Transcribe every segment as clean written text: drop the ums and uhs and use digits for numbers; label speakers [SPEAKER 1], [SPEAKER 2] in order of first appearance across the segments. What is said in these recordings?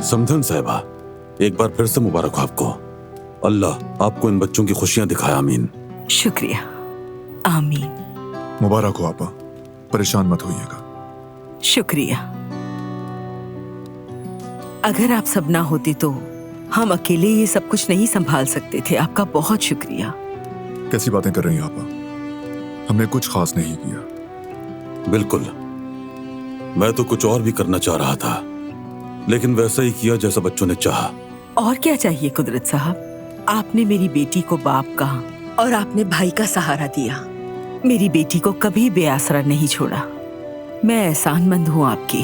[SPEAKER 1] समधन साहिबा, एक बार फिर से मुबारक हो आपको। अल्लाह आपको इन बच्चों की खुशियां दिखाए। आमीन।
[SPEAKER 2] शुक्रिया। आमीन।
[SPEAKER 3] मुबारक हो आपा, परेशान मत होइएगा।
[SPEAKER 2] शुक्रिया। अगर आप सब ना होते तो हम अकेले ये सब कुछ नहीं संभाल सकते थे। आपका बहुत शुक्रिया।
[SPEAKER 3] कैसी बातें कर रही हैं आपा? हमने कुछ खास नहीं किया।
[SPEAKER 1] बिल्कुल, मैं तो कुछ और भी करना चाह रहा था, लेकिन वैसा ही किया जैसा बच्चों ने चाहा।
[SPEAKER 2] और क्या चाहिए कुदरत साहब? आपने मेरी बेटी को बाप कहा और आपने भाई का सहारा दिया। मेरी बेटी को कभी बेआसरा नहीं छोड़ा। मैं एहसानमंद हूँ आपकी।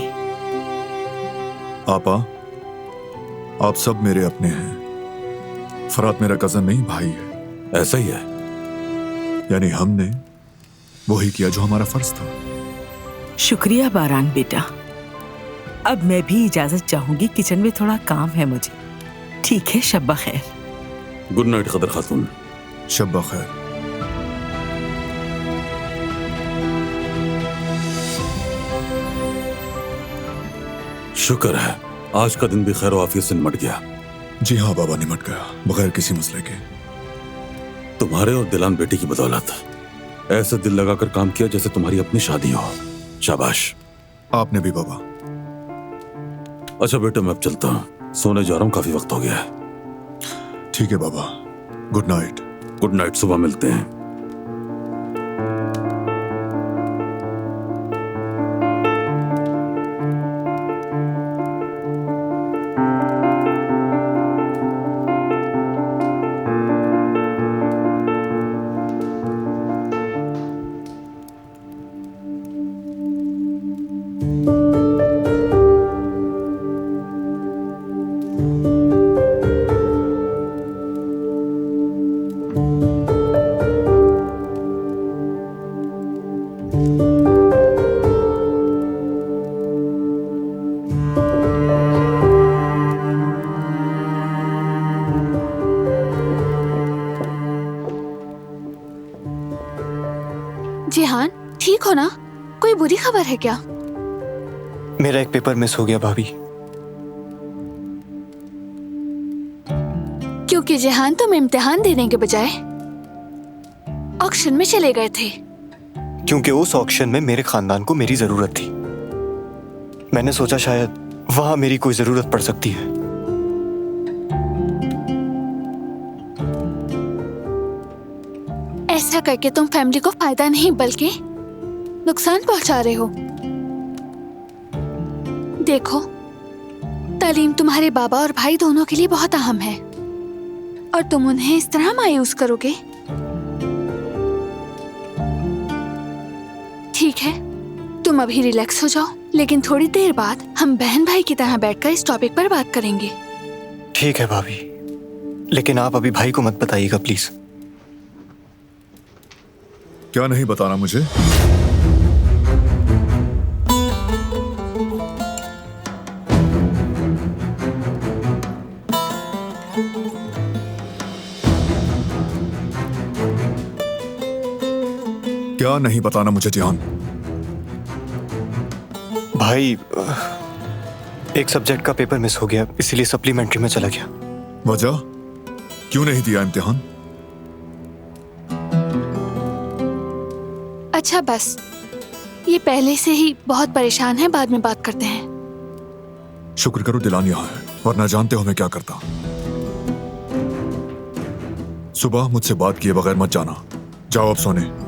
[SPEAKER 3] आपा, आप सब मेरे अपने हैं। फरात मेरा कजन नहीं, भाई है।
[SPEAKER 1] ऐसा ही है।
[SPEAKER 3] यानी हमने वही किया जो हमारा फर्ज था।
[SPEAKER 2] शुक्रिया बारान बेटा। अब मैं भी इजाजत चाहूंगी, किचन में थोड़ा काम है मुझे। ठीक है, शब्बा खैर।
[SPEAKER 1] गुड नाइट कदर खातून।
[SPEAKER 3] शब्बा खैर।
[SPEAKER 1] शुक्र है आज का दिन भी खैर आफियत से निमट गया।
[SPEAKER 3] जी हाँ बाबा, निमट गया बगैर किसी मसले के।
[SPEAKER 1] तुम्हारे और दिलान बेटी की बदौलत ऐसे दिल लगाकर काम किया जैसे तुम्हारी अपनी शादी हो। शाबाश।
[SPEAKER 3] आपने भी बाबा।
[SPEAKER 1] अच्छा बेटा, मैं अब चलता हूँ, सोने जा रहा हूँ, काफी वक्त हो गया है।
[SPEAKER 3] ठीक है बाबा, गुड नाइट।
[SPEAKER 1] गुड नाइट, सुबह मिलते हैं।
[SPEAKER 4] जिहान, ठीक हो ना? कोई बुरी खबर है क्या?
[SPEAKER 5] मेरा एक पेपर मिस हो गया भाभी।
[SPEAKER 4] क्योंकि जिहान तुम इम्तिहान देने के बजाय ऑक्शन में चले गए थे।
[SPEAKER 5] क्योंकि उस ऑक्शन में मेरे खानदान को मेरी जरूरत थी। मैंने सोचा शायद वहां मेरी कोई जरूरत पड़ सकती है।
[SPEAKER 4] ऐसा करके तुम फैमिली को फायदा नहीं बल्कि नुकसान पहुंचा रहे हो। देखो, तालीम तुम्हारे बाबा और भाई दोनों के लिए बहुत अहम है और तुम उन्हें इस तरह मायूस करोगे। ठीक है, तुम अभी रिलैक्स हो जाओ, लेकिन थोड़ी देर बाद हम बहन भाई की तरह बैठकर इस टॉपिक पर बात करेंगे।
[SPEAKER 5] ठीक है भाभी, लेकिन आप अभी भाई को मत बताइएगा प्लीज।
[SPEAKER 3] क्या नहीं बताना मुझे? क्या नहीं बताना मुझे जिहान?
[SPEAKER 5] भाई, एक सब्जेक्ट का पेपर मिस हो गया, इसीलिए सप्लीमेंट्री में चला गया।
[SPEAKER 3] वजह? क्यों नहीं दिया इम्तिहान?
[SPEAKER 4] अच्छा बस, ये पहले से ही बहुत परेशान है, बाद में बात करते हैं।
[SPEAKER 3] शुक्र करो दिलान यहाँ है, वरना जानते हो मैं क्या करता। सुबह मुझसे बात किए बगैर मत जाना। जाओ अब सोने।